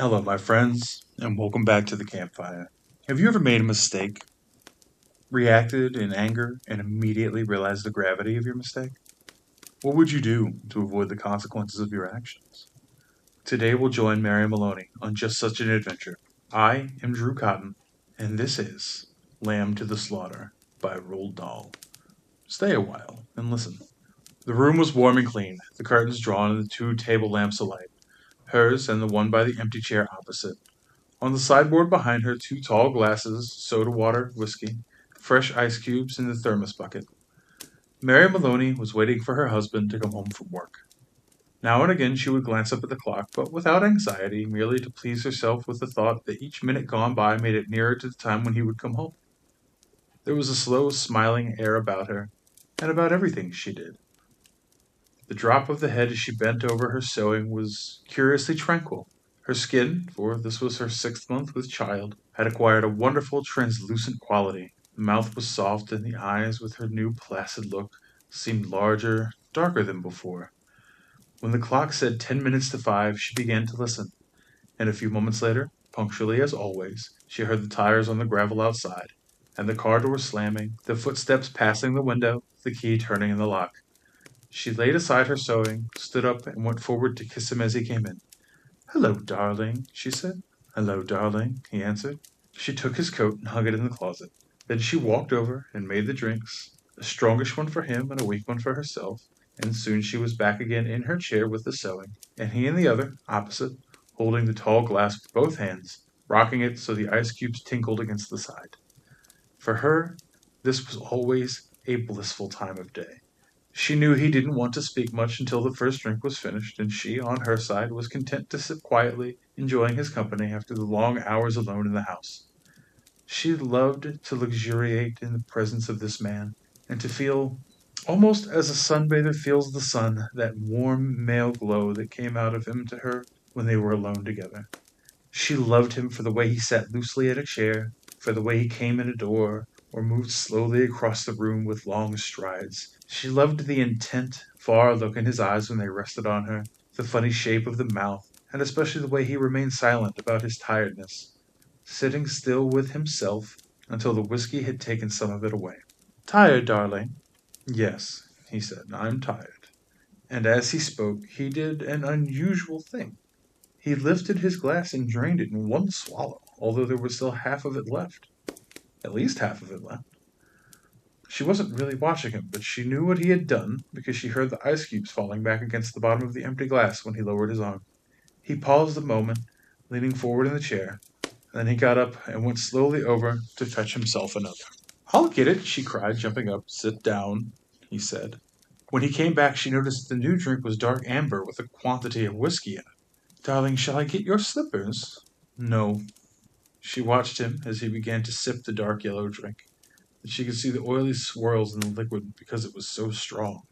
Hello, my friends, and welcome back to the campfire. Have you ever made a mistake, reacted in anger, and immediately realized the gravity of your mistake? What would you do to avoid the consequences of your actions? Today we'll join Mary Maloney on just such an adventure. I am Drew Cotton, and this is Lamb to the Slaughter by Roald Dahl. Stay a while and listen. The room was warm and clean, the curtains drawn and the two table lamps alight, hers and the one by the empty chair opposite. On the sideboard behind her, two tall glasses, soda water, whiskey, fresh ice cubes in the thermos bucket. Mary Maloney was waiting for her husband to come home from work. Now and again she would glance up at the clock, but without anxiety, merely to please herself with the thought that each minute gone by made it nearer to the time when he would come home. There was a slow, smiling air about her, and about everything she did. The drop of the head as she bent over her sewing was curiously tranquil. Her skin, for this was her 6th month with child, had acquired a wonderful translucent quality. The mouth was soft, and the eyes, with her new placid look, seemed larger, darker than before. When the clock said 10 minutes to 5, she began to listen, and a few moments later, punctually as always, she heard the tires on the gravel outside, and the car door slamming, the footsteps passing the window, the key turning in the lock. She laid aside her sewing, stood up, and went forward to kiss him as he came in. "Hello, darling," she said. "Hello, darling," he answered. She took his coat and hung it in the closet. Then she walked over and made the drinks, a strongish one for him and a weak one for herself, and soon she was back again in her chair with the sewing, and he in the other, opposite, holding the tall glass with both hands, rocking it so the ice cubes tinkled against the side. For her, this was always a blissful time of day. She knew he didn't want to speak much until the first drink was finished, and she, on her side, was content to sit quietly, enjoying his company after the long hours alone in the house. She loved to luxuriate in the presence of this man, and to feel, almost as a sunbather feels the sun, that warm male glow that came out of him to her when they were alone together. She loved him for the way he sat loosely at a chair, for the way he came in a door, or moved slowly across the room with long strides. She loved the intent, far look in his eyes when they rested on her, the funny shape of the mouth, and especially the way he remained silent about his tiredness, sitting still with himself until the whiskey had taken some of it away. "Tired, darling?" "Yes," he said, "I'm tired." And as he spoke, he did an unusual thing. He lifted his glass and drained it in one swallow, although there was still half of it left. At least half of it left. She wasn't really watching him, but she knew what he had done because she heard the ice cubes falling back against the bottom of the empty glass when he lowered his arm. He paused a moment, leaning forward in the chair, and then he got up and went slowly over to fetch himself another. "I'll get it," she cried, jumping up. "Sit down," he said. When he came back, she noticed that the new drink was dark amber with a quantity of whiskey in it. "Darling, shall I get your slippers?" "No." She watched him as he began to sip the dark yellow drink, and she could see the oily swirls in the liquid because it was so strong.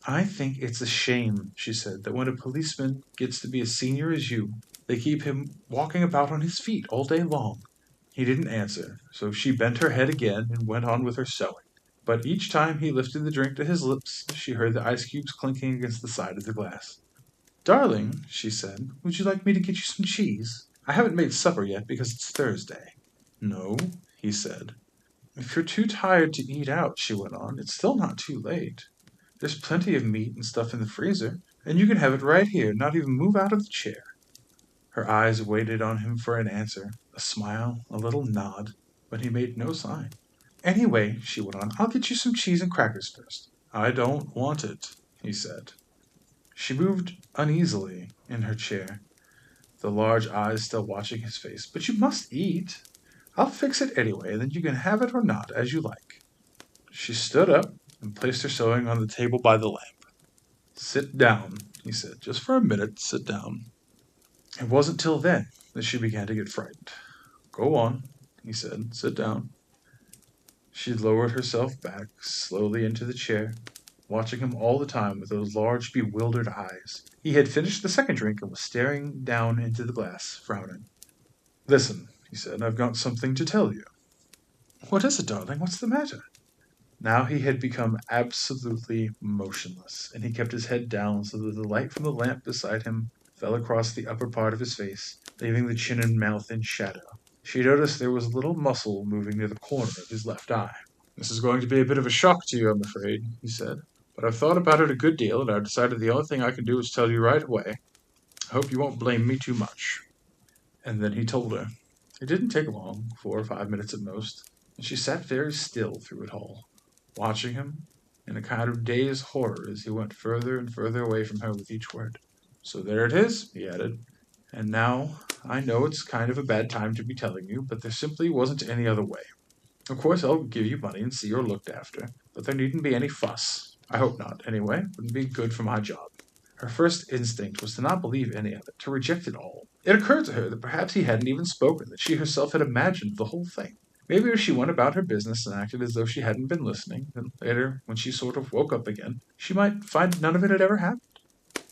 "I think it's a shame," she said, "that when a policeman gets to be as senior as you, they keep him walking about on his feet all day long." He didn't answer, so she bent her head again and went on with her sewing. But each time he lifted the drink to his lips, she heard the ice cubes clinking against the side of the glass. "Darling," she said, "would you like me to get you some cheese? I haven't made supper yet because it's Thursday." "No," he said. "If you're too tired to eat out," she went on, "it's still not too late. There's plenty of meat and stuff in the freezer, and you can have it right here, not even move out of the chair." Her eyes waited on him for an answer, a smile, a little nod, but he made no sign. "Anyway," she went on, "I'll get you some cheese and crackers first." "I don't want it," he said. She moved uneasily in her chair, the large eyes still watching his face. "But you must eat. I'll fix it anyway, and then you can have it or not, as you like." She stood up and placed her sewing on the table by the lamp. "Sit down," he said. "Just for a minute, sit down." It wasn't till then that she began to get frightened. "Go on," he said. "Sit down." She lowered herself back slowly into the chair, watching him all the time with those large, bewildered eyes. He had finished the second drink and was staring down into the glass, frowning. "Listen," he said, "I've got something to tell you." "What is it, darling? What's the matter?" Now he had become absolutely motionless, and he kept his head down so that the light from the lamp beside him fell across the upper part of his face, leaving the chin and mouth in shadow. She noticed there was a little muscle moving near the corner of his left eye. "This is going to be a bit of a shock to you, I'm afraid," he said. "But I've thought about it a good deal, and I've decided the only thing I can do is tell you right away. I hope you won't blame me too much." And then he told her. It didn't take long, 4 or 5 minutes at most, and she sat very still through it all, watching him in a kind of dazed horror as he went further and further away from her with each word. "So there it is," he added. "And now, I know it's kind of a bad time to be telling you, but there simply wasn't any other way. Of course, I'll give you money and see you're looked after, but there needn't be any fuss. I hope not, anyway. Wouldn't be good for my job." Her first instinct was to not believe any of it, to reject it all. It occurred to her that perhaps he hadn't even spoken, that she herself had imagined the whole thing. Maybe if she went about her business and acted as though she hadn't been listening, then later, when she sort of woke up again, she might find none of it had ever happened.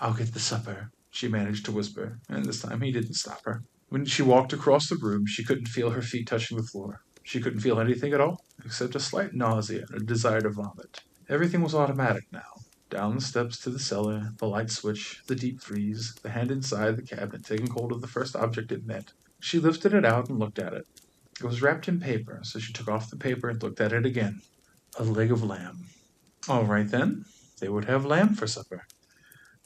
"I'll get the supper," she managed to whisper, and this time he didn't stop her. When she walked across the room, she couldn't feel her feet touching the floor. She couldn't feel anything at all, except a slight nausea and a desire to vomit. Everything was automatic now. Down the steps to the cellar, the light switch, the deep freeze, the hand inside the cabinet taking hold of the first object it met. She lifted it out and looked at it. It was wrapped in paper, so she took off the paper and looked at it again. A leg of lamb. All right then, they would have lamb for supper.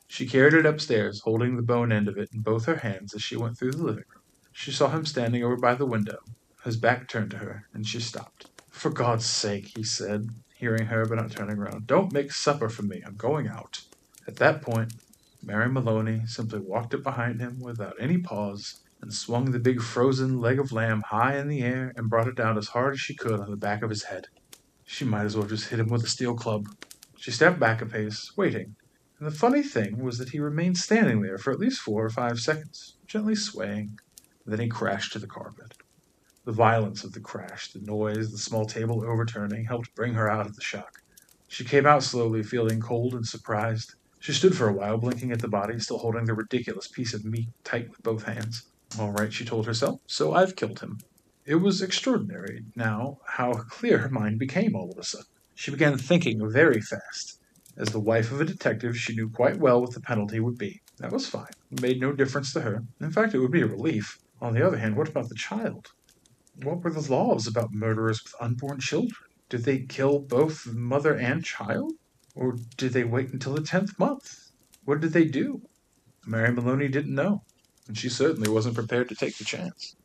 She carried it upstairs, holding the bone end of it in both her hands as she went through the living room. She saw him standing over by the window, his back turned to her, and she stopped. "For God's sake," he said, hearing her but not turning around, "don't make supper for me. I'm going out." At that point, Mary Maloney simply walked up behind him without any pause and swung the big frozen leg of lamb high in the air and brought it down as hard as she could on the back of his head. She might as well just hit him with a steel club. She stepped back a pace, waiting, and the funny thing was that he remained standing there for at least 4 or 5 seconds, gently swaying. Then he crashed to the carpet. The violence of the crash, the noise, the small table overturning, helped bring her out of the shock. She came out slowly, feeling cold and surprised. She stood for a while, blinking at the body, still holding the ridiculous piece of meat tight with both hands. All right, she told herself, so I've killed him. It was extraordinary, now, how clear her mind became all of a sudden. She began thinking very fast. As the wife of a detective, she knew quite well what the penalty would be. That was fine. It made no difference to her. In fact, it would be a relief. On the other hand, what about the child? What were the laws about murderers with unborn children? Did they kill both mother and child? Or did they wait until the 10th month? What did they do? Mary Maloney didn't know, and she certainly wasn't prepared to take the chance.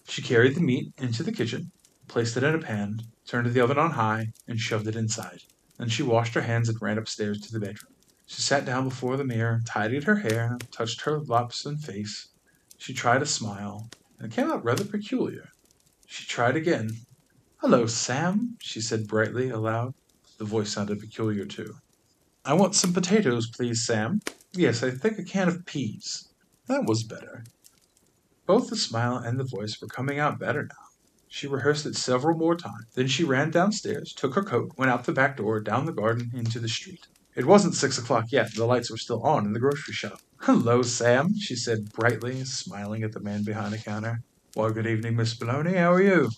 She carried the meat into the kitchen, placed it in a pan, turned the oven on high, and shoved it inside. Then she washed her hands and ran upstairs to the bedroom. She sat down before the mirror, tidied her hair, touched her lips and face. She tried a smile, and it came out rather peculiar. She tried again. "Hello, Sam," she said brightly, aloud. The voice sounded peculiar, too. "I want some potatoes, please, Sam. Yes, I think a can of peas." That was better. Both the smile and the voice were coming out better now. She rehearsed it several more times. Then she ran downstairs, took her coat, went out the back door, down the garden, into the street. It wasn't 6 o'clock yet. The lights were still on in the grocery shop. "Hello, Sam," she said brightly, smiling at the man behind the counter. "Why, good evening, Miss Maloney. How are you?"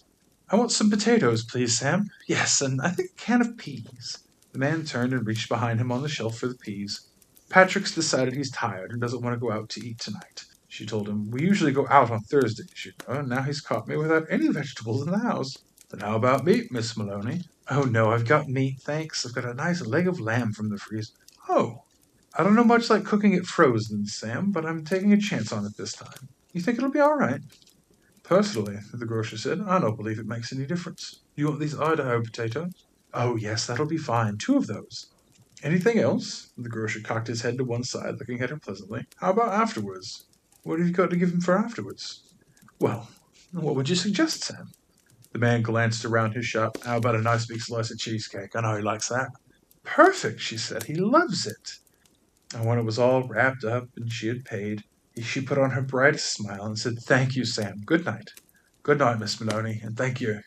"I want some potatoes, please, Sam. Yes, and I think a can of peas." The man turned and reached behind him on the shelf for the peas. "Patrick's decided he's tired and doesn't want to go out to eat tonight," she told him. "We usually go out on Thursdays, you know, and now he's caught me without any vegetables in the house." "Then how about meat, Miss Maloney?" "Oh, no, I've got meat, thanks. I've got a nice leg of lamb from the freezer." "Oh, I don't know much like cooking it frozen, Sam, but I'm taking a chance on it this time. You think it'll be all right?" "Personally," the grocer said, "I don't believe it makes any difference. You want these Idaho potatoes?" "Oh, yes, that'll be fine. 2 of those." "Anything else?" The grocer cocked his head to one side, looking at her pleasantly. "How about afterwards? What have you got to give him for afterwards?" "Well, what would you suggest, Sam?" The man glanced around his shop. "How about a nice big slice of cheesecake? I know he likes that." "Perfect," she said. "He loves it." And when it was all wrapped up and she had paid, she put on her brightest smile and said, "Thank you, Sam. Good night." "Good night, Miss Maloney, and thank you."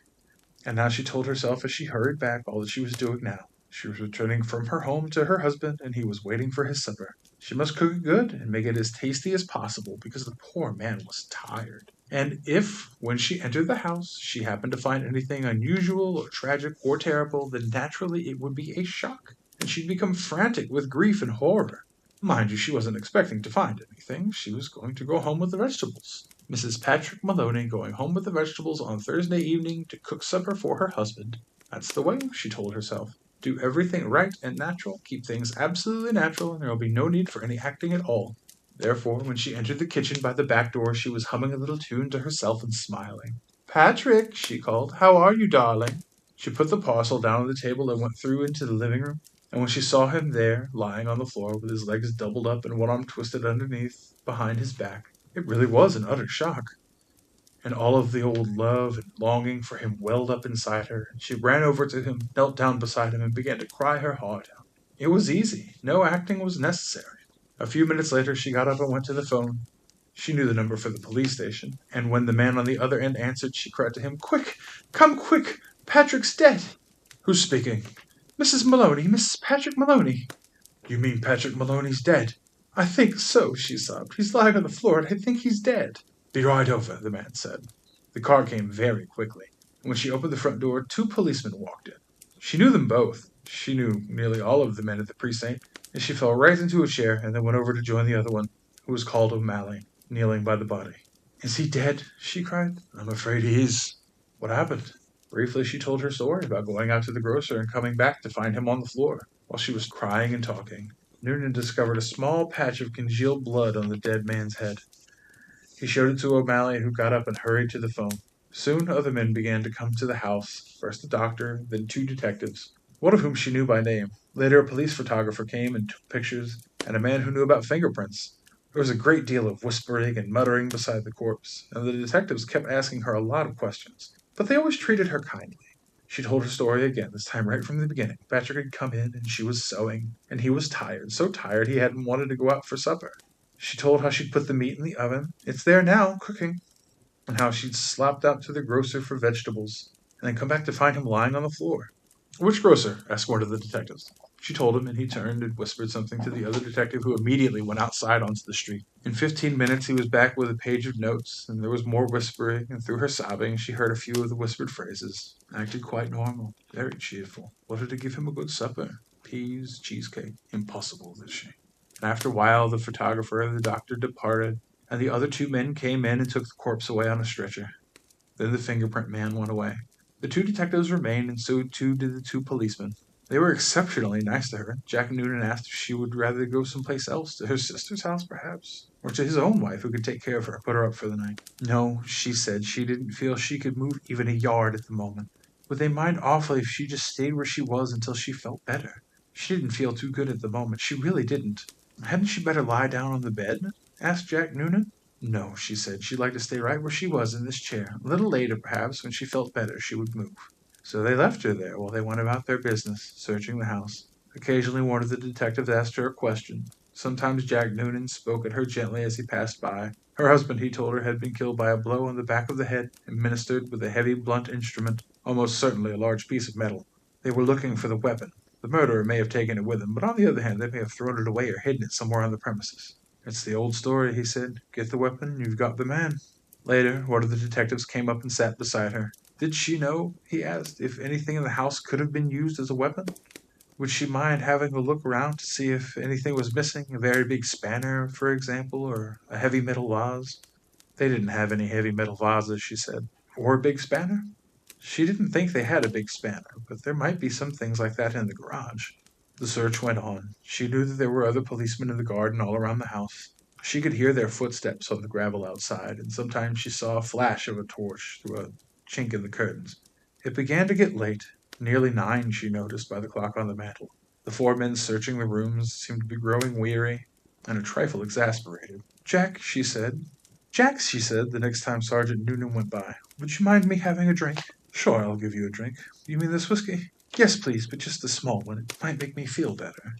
And now she told herself as she hurried back all that she was doing now. She was returning from her home to her husband, and he was waiting for his supper. She must cook it good and make it as tasty as possible, because the poor man was tired. And if, when she entered the house, she happened to find anything unusual or tragic or terrible, then naturally it would be a shock, and she'd become frantic with grief and horror. Mind you, she wasn't expecting to find anything. She was going to go home with the vegetables. Mrs. Patrick Maloney going home with the vegetables on Thursday evening to cook supper for her husband. That's the way, she told herself. Do everything right and natural, keep things absolutely natural, and there will be no need for any acting at all. Therefore, when she entered the kitchen by the back door, she was humming a little tune to herself and smiling. Patrick, she called, how are you, darling? She put the parcel down on the table and went through into the living room. And when she saw him there, lying on the floor with his legs doubled up and one arm twisted underneath, behind his back, it really was an utter shock. And all of the old love and longing for him welled up inside her, and she ran over to him, knelt down beside him, and began to cry her heart out. It was easy. No acting was necessary. A few minutes later, she got up and went to the phone. She knew the number for the police station, and when the man on the other end answered, she cried to him, Quick! Come quick! Patrick's dead! Who's speaking? Mrs. Maloney, Mrs. Patrick Maloney. You mean Patrick Maloney's dead? I think so, she sobbed. He's lying on the floor, and I think he's dead. Be right over, the man said. The car came very quickly, and when she opened the front door, 2 policemen walked in. She knew them both. She knew nearly all of the men at the precinct, and she fell right into a chair and then went over to join the other one, who was called O'Malley, kneeling by the body. Is he dead? She cried. I'm afraid he is. What happened? Briefly, she told her story about going out to the grocer and coming back to find him on the floor. While she was crying and talking, Noonan discovered a small patch of congealed blood on the dead man's head. He showed it to O'Malley, who got up and hurried to the phone. Soon other men began to come to the house, first a doctor, then 2 detectives, one of whom she knew by name. Later a police photographer came and took pictures, and a man who knew about fingerprints. There was a great deal of whispering and muttering beside the corpse, and the detectives kept asking her a lot of questions, but they always treated her kindly. She told her story again, this time right from the beginning. Patrick had come in, and she was sewing, and he was tired, so tired he hadn't wanted to go out for supper. She told how she'd put the meat in the oven. It's there now, cooking. And how she'd slopped out to the grocer for vegetables, and then come back to find him lying on the floor. Which grocer? Asked one of the detectives. She told him, and he turned and whispered something to the other detective, who immediately went outside onto the street. In 15 minutes he was back with a page of notes, and there was more whispering, and through her sobbing she heard a few of the whispered phrases. Acted quite normal, very cheerful. Wanted to give him a good supper. Peas, cheesecake. Impossible, did she? And after a while the photographer and the doctor departed, and the other 2 men came in and took the corpse away on a stretcher. Then the fingerprint man went away. The 2 detectives remained, and so too did the 2 policemen. They were exceptionally nice to her. Jack Noonan asked if she would rather go someplace else, to her sister's house perhaps, or to his own wife who could take care of her, put her up for the night. No, she said she didn't feel she could move even a yard at the moment. Would they mind awfully if she just stayed where she was until she felt better? She didn't feel too good at the moment. She really didn't. Hadn't she better lie down on the bed? Asked Jack Noonan. No, she said, she'd like to stay right where she was in this chair. A little later, perhaps, when she felt better, she would move. So they left her there while they went about their business, searching the house. Occasionally one of the detectives asked her a question. Sometimes Jack Noonan spoke at her gently as he passed by. Her husband, he told her, had been killed by a blow on the back of the head, administered with a heavy, blunt instrument, almost certainly a large piece of metal. They were looking for the weapon. The murderer may have taken it with him, but on the other hand, they may have thrown it away or hidden it somewhere on the premises. It's the old story, he said. Get the weapon, you've got the man. Later, one of the detectives came up and sat beside her. Did she know, he asked, if anything in the house could have been used as a weapon? Would she mind having a look around to see if anything was missing? A very big spanner, for example, or a heavy metal vase? They didn't have any heavy metal vases, she said. Or a big spanner? She didn't think they had a big spanner, but there might be some things like that in the garage. The search went on. She knew that there were other policemen in the garden all around the house. She could hear their footsteps on the gravel outside, and sometimes she saw a flash of a torch through a chink in the curtains. It began to get late. Nearly 9, she noticed by the clock on the mantel. The 4 men searching the rooms seemed to be growing weary and a trifle exasperated. Jack, she said, the next time Sergeant Noonan went by, would you mind me having a drink? Sure, I'll give you a drink. You mean this whiskey? Yes, please, but just a small one. It might make me feel better.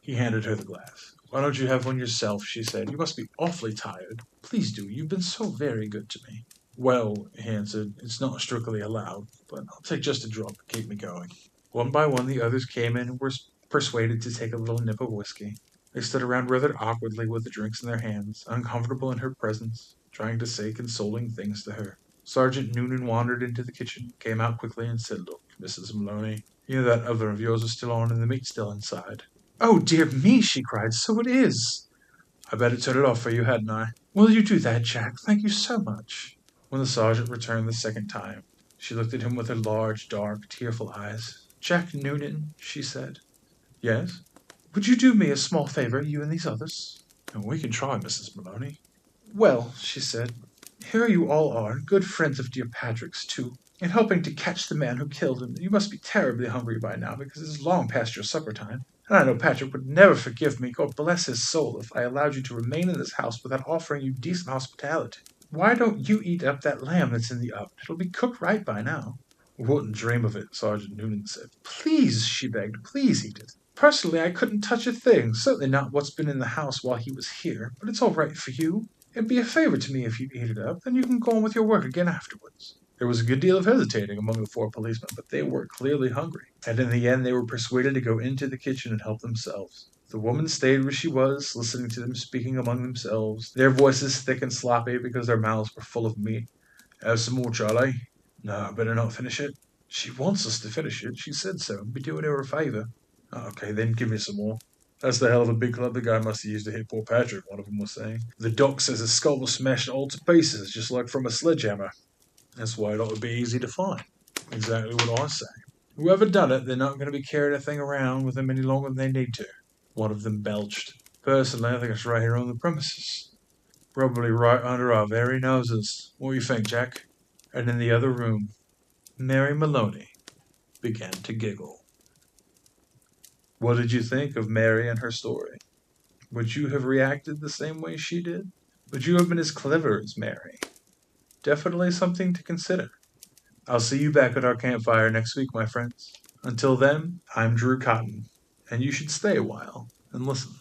He handed her the glass. Why don't you have one yourself, she said. You must be awfully tired. Please do. You've been so very good to me. Well, he answered, it's not strictly allowed, but I'll take just a drop to keep me going. One by one the others came in and were persuaded to take a little nip of whiskey. They stood around rather awkwardly with the drinks in their hands, uncomfortable in her presence, trying to say consoling things to her. Sergeant Noonan wandered into the kitchen, came out quickly, and said, Look, Mrs. Maloney, you know that oven of yours is still on and the meat's still inside. Oh, dear me, she cried, so it is. I better turn it off for you, hadn't I? Will you do that, Jack? Thank you so much. When the sergeant returned the second time, she looked at him with her large, dark, tearful eyes. Jack Noonan, she said. Yes? Would you do me a small favor, you and these others? We can try, Mrs. Maloney. Well, she said, here you all are, good friends of dear Patrick's, too, and helping to catch the man who killed him. You must be terribly hungry by now, because it is long past your supper time. And I know Patrick would never forgive me, God bless his soul, if I allowed you to remain in this house without offering you decent hospitality. Why don't you eat up that lamb that's in the oven? It'll be cooked right by now. Wouldn't dream of it, Sergeant Noonan said. Please, she begged, please eat it. Personally, I couldn't touch a thing, certainly not what's been in the house while he was here, but it's all right for you. It'd be a favor to me if you eat it up, then you can go on with your work again afterwards. There was a good deal of hesitating among the four policemen, but they were clearly hungry, and in the end they were persuaded to go into the kitchen and help themselves. The woman stayed where she was, listening to them speaking among themselves, their voices thick and sloppy because their mouths were full of meat. Have some more, Charlie? No, better not finish it. She wants us to finish it. She said so. Be doing her a favor. Okay, then give me some more. That's the hell of a big club the guy must have used to hit poor Patrick, one of them was saying. The doc says his skull was smashed all to pieces, just like from a sledgehammer. That's why it ought to be easy to find. Exactly what I say. Whoever done it, they're not going to be carrying a thing around with them any longer than they need to. One of them belched. Personally, I think it's right here on the premises. Probably right under our very noses. What do you think, Jack? And in the other room, Mary Maloney began to giggle. What did you think of Mary and her story? Would you have reacted the same way she did? Would you have been as clever as Mary? Definitely something to consider. I'll see you back at our campfire next week, my friends. Until then, I'm Drew Cotton, and you should stay a while and listen.